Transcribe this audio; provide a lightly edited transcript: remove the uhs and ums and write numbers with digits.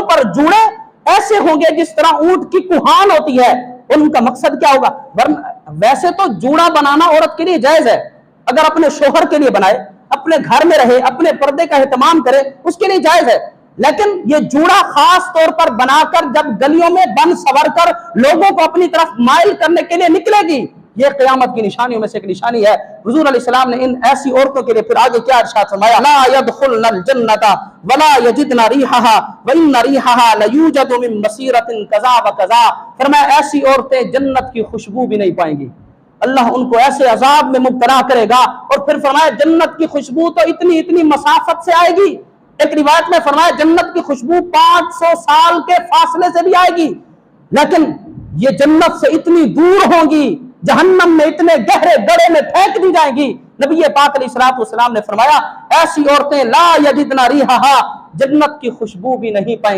پر جوڑے ایسے ہوں گے جس طرح اونٹ کی کوہان ہوتی ہے. اور ان کا مقصد کیا ہوگا؟ ویسے تو جوڑا بنانا عورت کے لیے جائز ہے، اگر اپنے شوہر کے لیے بنائے، اپنے گھر میں رہے، اپنے پردے کا اہتمام کرے، اس کے لیے جائز ہے. لیکن یہ جوڑا خاص طور پر بنا کر جب گلیوں میں بن سور کر لوگوں کو اپنی طرف مائل کرنے کے لیے نکلے گی، یہ قیامت کی نشانیوں میں سے ایک نشانی ہے. حضور علیہ السلام نے ان ایسی عورتوں کے لیے پھر آگے کیا ارشاد فرمایا؟ لا يدخلن الجنۃ ولا یجدن ریحها وان ریحها لیوجد من مسیرۃ کذا وکذا. فرمایا ایسی عورتیں جنت کی خوشبو بھی نہیں پائیں گی، اللہ ان کو ایسے عذاب میں مبتلا کرے گا. اور پھر فرمایا جنت کی خوشبو تو اتنی مسافت سے آئے گی. ایک روایت میں فرمایا جنت کی خوشبو 500 سال کے فاصلے سے بھی آئے گی، لیکن یہ جنت سے اتنی دور ہوں گی، جہنم میں اتنے گہرے گڑھے میں پھینک دی جائیں گی. نبی پاک علیہ الصلوۃ والسلام نے فرمایا ایسی عورتیں لا یجدن ریحها، جنت کی خوشبو بھی نہیں پائیں گی.